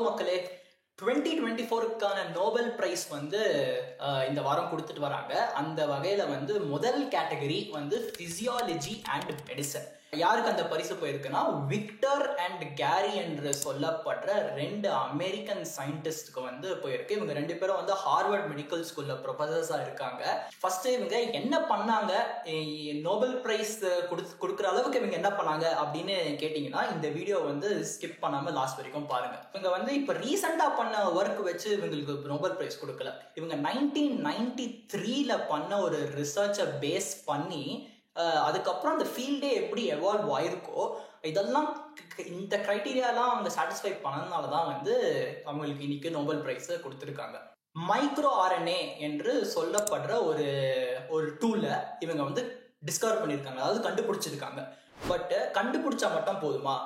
மக்களே, 2024க்கான Nobel prize வந்து இந்த வாரம் கொடுத்துட்டு வராங்க. அந்த வகையில் வந்து முதல் கேட்டகரி வந்து ஃபிசியாலஜி அண்ட் மெடிசன். யாருக்கு அந்த பரிசு போயிருக்குன்னா, விக்டர் அண்ட் கேரி என்று சொல்லப்படுற 2 அமெரிக்கன் சயின்டிஸ்டுக்கு வந்து போயிருக்கு. இவங்க 2 பேரும் வந்து ஹார்வர்ட் மெடிக்கல் ஸ்கூல்ல ப்ரொஃபசர்ஸா இருக்காங்க. ஃபர்ஸ்ட் இவங்க என்ன பண்ணாங்க, நோபல் பிரைஸ் கொடுக்குற அளவுக்கு இவங்க என்ன பண்ணாங்க அப்படின்னு கேட்டீங்கன்னா, இந்த வீடியோ வந்து ஸ்கிப் பண்ணாம லாஸ்ட் வரைக்கும் பாருங்க. இவங்க வந்து இப்ப ரீசெண்டா பண்ண ஒர்க் வச்சு இவங்களுக்கு நோபல் பிரைஸ் கொடுக்கல. இவங்க 1993ல பண்ண ஒரு ரிசர்ச்சை பேஸ் பண்ணி அதுக்கப்புறம் அந்த ஃபீல்டே எப்படி எவால்வ் ஆயிருக்கோ, இதெல்லாம் இந்த கிரைட்டீரியாலாம் அவங்க சாட்டிஸ்ஃபை பண்ணதுனால தான் வந்து அவங்களுக்கு இன்னைக்கு நோபல் பிரைஸ் கொடுத்துருக்காங்க. மைக்ரோ ஆர்என்ஏ என்று சொல்லப்படுற ஒரு டூலை இவங்க வந்து டிஸ்கவர் பண்ணியிருக்காங்க, அதாவது கண்டுபிடிச்சிருக்காங்க. பட் கண்டுபிடிச்சா மட்டும் போதுமா,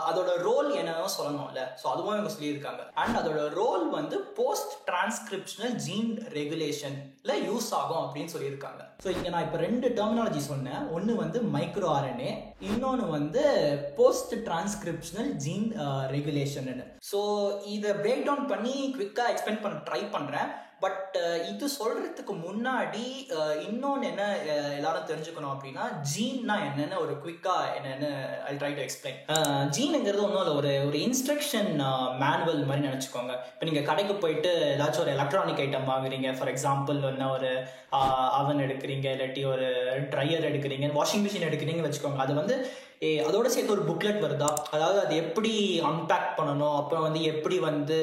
அதோட ரோல் என்னன்னு சொல்லணும்ல. ஸோ அதுவும் இவங்க சொல்லியிருக்காங்க. அண்ட் அதோட ரோல் வந்து போஸ்ட் டிரான்ஸ்கிரிப்ஷனல் ஜீன் ரெகுலேஷன்ல யூஸ் ஆகும் அப்படின்னு சொல்லியிருக்காங்க. ஸோ இங்கே நான் இப்போ 2 டெர்மினாலஜி சொன்னேன். ஒன்று வந்து மைக்ரோ ஆர்என்ஏ, இன்னொன்று வந்து post transcriptional gene regulation. So இதை பிரேக் டவுன் பண்ணி குவிக்காக எக்ஸ்பிளைன் பண்ண ட்ரை பண்ணுறேன். பட் இது சொல்றதுக்கு முன்னாடி இன்னொன்று என்ன எல்லாரும் தெரிஞ்சுக்கணும் அப்படின்னா, ஜீன்னா என்னன்னு ஒரு குவிக்கா என்னன்னு ஐ ட்ரை டு எக்ஸ்பிளைன். ஜீனுங்கிறது ஒன்றும் இல்லை, ஒரு இன்ஸ்ட்ரக்ஷன் மேனுவல் மாதிரி நினச்சிக்கோங்க. இப்போ நீங்கள் கடைக்கு போயிட்டு ஏதாச்சும் ஒரு எலக்ட்ரானிக் ஐட்டம் வாங்குறீங்க, ஃபார் எக்ஸாம்பிள் என்ன ஒரு அவன் எடுக்கிறீங்க, இல்லாட்டி ஒரு ட்ரையர் எடுக்கிறீங்க, வாஷிங் மிஷின் எடுக்கிறீங்கன்னு வச்சுக்கோங்க. அது வந்து அதோட சேர்த்து ஒரு புக்லெட் வருதா, அதாவது அது எப்படி அன்பேக் பண்ணணும், அப்புறம் வந்து எப்படி வந்து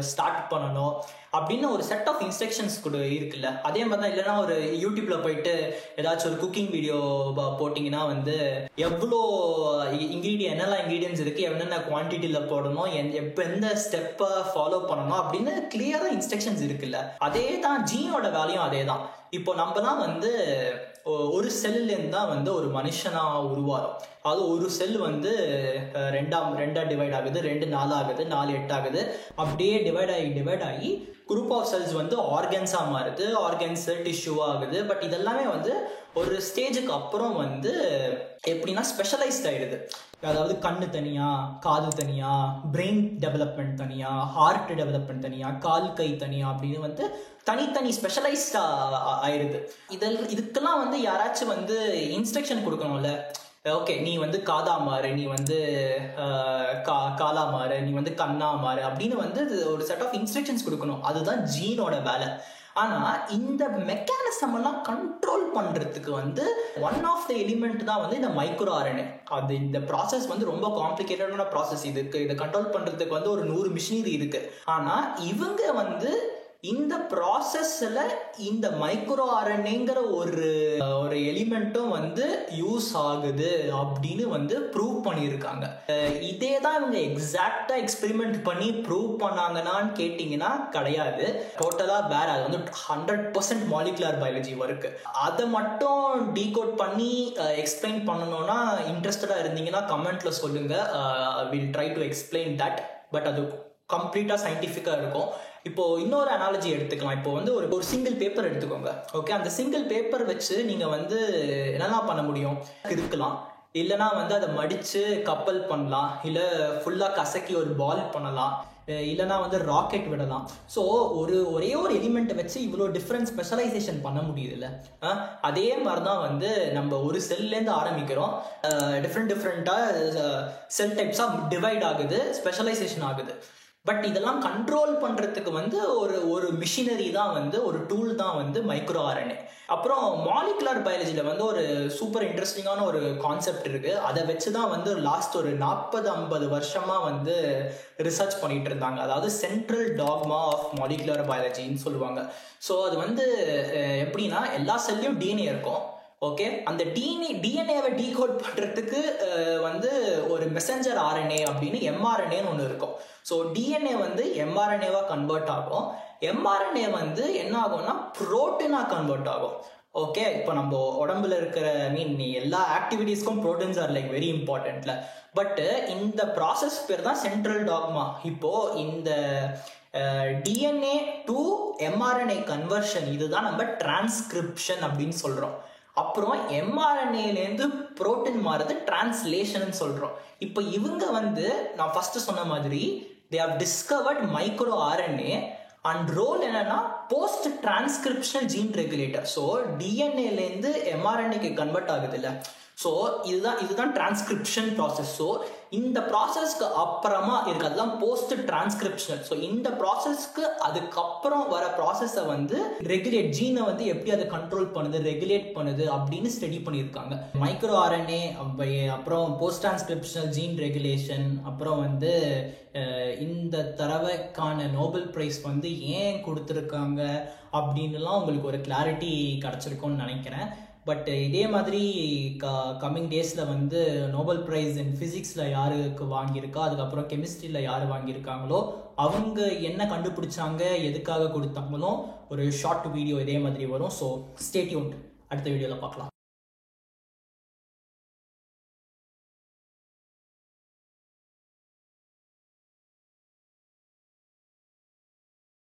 ஸ்டார்ட் பண்ணணும் அப்படின்னு ஒரு செட் ஆஃப் இன்ஸ்ட்ரக்ஷன்ஸ் கூட இருக்குல்ல. அதே மாதிரி தான். இல்லைன்னா ஒரு யூடியூப்ல போயிட்டு ஏதாச்சும் ஒரு குக்கிங் வீடியோ போட்டிங்கன்னா வந்து எவ்வளோ என்னெல்லாம் இன்க்ரீடியன்ஸ் இருக்கு, என்னென்ன குவான்டிட்டியில் போடணும், எந்த ஸ்டெப்பை ஃபாலோ பண்ணணும் அப்படின்னு கிளியராக இன்ஸ்ட்ரக்ஷன்ஸ் இருக்குல்ல. அதே தான் ஜீனோட வேலையும் அதே தான். இப்போ நம்ம தான் வந்து ஒரு செல்லேருந்து தான் வந்து ஒரு மனுஷனா உருவாரும். அது ஒரு செல் வந்து ரெண்டா டிவைட் ஆகுது, 2 4 ஆகுது, 4 8 ஆகுது. அப்படியே டிவைட் ஆகி குரூப் ஆஃப் செல்ஸ் வந்து ஆர்கன்ஸா மாறுது, ஆர்கன்ஸ் டிஷ்யூவா ஆகுது. பட் இதெல்லாமே வந்து ஒரு ஸ்டேஜுக்கு அப்புறம் வந்து எப்படின்னா ஸ்பெஷலைஸ்ட் ஆயிடுது. அதாவது கண்ணு தனியா, காது தனியா, பிரெயின் டெவலப்மெண்ட் தனியா, ஹார்ட் டெவலப்மெண்ட் தனியா, கால் கை தனியா அப்படின்னு வந்து தனித்தனி ஸ்பெஷலைஸ்டா ஆயிடுது. இதுக்கெல்லாம் வந்து யாராச்சும் வந்து இன்ஸ்ட்ரக்ஷன் கொடுக்கணும்ல. ஓகே, நீ வந்து காதா மாறு, நீ வந்து காலா மாறு, நீ வந்து கண்ணா மாறு அப்படின்னு வந்து ஒரு செட் ஆஃப் இன்ஸ்ட்ரக்ஷன்ஸ் கொடுக்கணும். அதுதான் ஜீனோட வேலை. ஆனா இந்த மெக்கானிசம் எல்லாம் கண்ட்ரோல் பண்றதுக்கு வந்து ஒன் ஆஃப் த எலிமெண்ட் தான் வந்து இந்த மைக்ரோ ஆர்என்ஏ. அது இந்த ப்ராசஸ் வந்து ரொம்ப காம்ப்ளிகேட்டடான ப்ராசஸ். இதை கண்ட்ரோல் பண்றதுக்கு வந்து ஒரு 100 மிஷினரி இருக்கு. ஆனா இவங்க வந்து இந்த ப்ராசஸ்ல இந்த மைக்ரோ ஆர்என்ஏங்கிற ஒரு எலிமெண்ட்டும் வந்து யூஸ் ஆகுது அப்படின்னு வந்து ப்ரூவ் பண்ணியிருக்காங்க. இதே தான் இவங்க எக்ஸாக்டா எக்ஸ்பெரிமெண்ட் பண்ணி ப்ரூவ் பண்ணாங்கன்னான்னு கேட்டீங்கன்னா கிடையாது. டோட்டலா வேற. அது வந்து 100% மாலிகுலர் பயாலஜி ஒர்க். அதை மட்டும் டீகோட் பண்ணி எக்ஸ்பிளைன் பண்ணணும்னா இன்ட்ரெஸ்டடா இருந்தீங்கன்னா கமெண்ட்ல சொல்லுங்க. Will try to explain that. But அது கம்ப்ளீட்டா சயின்டிஃபிக்கா இருக்கும். இப்போ இன்னொரு அனாலஜி எடுத்துக்கலாம். இப்போ வந்து ஒரு சிங்கிள் பேப்பர் எடுத்துக்கோங்க. ஓகே, அந்த சிங்கிள் பேப்பர் வச்சு நீங்க வந்து என்னெல்லாம் பண்ண முடியும், இருக்கலாம். இல்லைனா வந்து அதை மடிச்சு கப்பல் பண்ணலாம், இல்லை ஃபுல்லா கசக்கி ஒரு பால் பண்ணலாம், இல்லைனா வந்து ராக்கெட் விடலாம். ஸோ ஒரே ஒரு எலிமெண்ட்டை வச்சு இவ்வளோ டிஃப்ரெண்ட் ஸ்பெஷலைசேஷன் பண்ண முடியுதுல்ல. அதே மாதிரி தான் வந்து நம்ம ஒரு செல்லேருந்து ஆரம்பிக்கிறோம், டிஃப்ரெண்ட்டாக செல் டைப்ஸாக டிவைட் ஆகுது, ஸ்பெஷலைசேஷன் ஆகுது. பட் இதெல்லாம் கண்ட்ரோல் பண்றதுக்கு வந்து ஒரு மிஷினரி தான் வந்து ஒரு டூல் தான் வந்து மைக்ரோ ஆர்என்ஏ. அப்புறம் மாலிகுலர் பயாலஜில வந்து ஒரு சூப்பர் இன்ட்ரெஸ்டிங்கான ஒரு கான்செப்ட் இருக்கு. அதை வச்சுதான் வந்து லாஸ்ட் ஒரு 40-50 வருஷமா வந்து ரிசர்ச் பண்ணிட்டு இருந்தாங்க. அதாவது சென்ட்ரல் டாக்மா ஆஃப் மாலிகுலர் பயாலஜின்னு சொல்லுவாங்க. ஸோ அது வந்து எப்படின்னா, எல்லா செல்லையும் டிஎன்ஏ இருக்கும். ஓகே, அந்த டிஎன்ஏவை டீகோட் பண்றதுக்கு வந்து ஒரு மெசஞ்சர் ஆர்என்ஏ அப்படின்னு எம்ஆர்என்ஏன்னு ஒன்று இருக்கும். ஸோ டிஎன்ஏ வந்து எம்ஆர்என்ஏவா கன்வெர்ட் ஆகும். எம்ஆர்என்ஏ வந்து என்ன ஆகும்னா புரோட்டீனா கன்வெர்ட் ஆகும். ஓகே, இப்போ நம்ம உடம்புல இருக்கிற எல்லா ஆக்டிவிட்டீஸ்க்கும் ப்ரோட்டீன்ஸ் ஆர் லைக் வெரி இம்பார்ட்டன்ட்ல. பட் இந்த ப்ராசஸ் பேர் தான் சென்ட்ரல் டாக்மா. இப்போ இந்த டிஎன்ஏ டு எம்ஆர்என்ஏ கன்வர்ஷன், இதுதான் நம்ம டிரான்ஸ்கிரிப்ஷன் அப்படின்னு சொல்றோம். அப்புறம் எம்ஆர்என்ஏலேருந்து புரோட்டீன் மாறுது டிரான்ஸ்லேஷன் சொல்றோம். இப்போ இவங்க வந்து நான் ஃபர்ஸ்ட் சொன்ன மாதிரி they have discovered micro RNA and role என்னன்னா post transcriptional gene regulator. So டிஎன்ஏலேருந்து எம்ஆர்என்ஏக்கு கன்வெர்ட் ஆகுது இல்லை. ஸோ இதுதான் டிரான்ஸ்கிரிப்ஷன் ப்ராசஸ். ஸோ இந்த ப்ராசஸ்க்கு அப்புறமா இருக்கிறதுலாம் போஸ்ட் டிரான்ஸ்கிரிப்ஷனல். ஸோ இந்த ப்ராசஸ்க்கு அதுக்கப்புறம் வர ப்ராசஸை வந்து ரெகுலேட், ஜீனை வந்து எப்படி அதை கண்ட்ரோல் பண்ணுது, ரெகுலேட் பண்ணுது அப்படின்னு ஸ்டடி பண்ணியிருக்காங்க. மைக்ரோ RNA, அப்புறம் போஸ்ட் டிரான்ஸ்கிரிப்ஷனல் ஜீன் ரெகுலேஷன், அப்புறம் வந்து இந்த தடவைக்கான நோபல் பிரைஸ் வந்து ஏன் கொடுத்துருக்காங்க அப்படின்னுலாம் உங்களுக்கு ஒரு கிளாரிட்டி கிடச்சிருக்கும்னு நினைக்கிறேன். பட் இதே மாதிரி கம்மிங் டேஸில் வந்து நோபல் ப்ரைஸ் இன் ஃபிசிக்ஸில் யாருக்கு வாங்கியிருக்கா, அதுக்கப்புறம் கெமிஸ்ட்ரியில் யார் வாங்கியிருக்காங்களோ அவங்க என்ன கண்டுபிடிச்சாங்க, எதுக்காக கொடுத்தாங்களோ ஒரு ஷார்ட் வீடியோ இதே மாதிரி வரும். ஸோ ஸ்டே டியூன்ட், அடுத்த வீடியோவில் பார்க்கலாம்.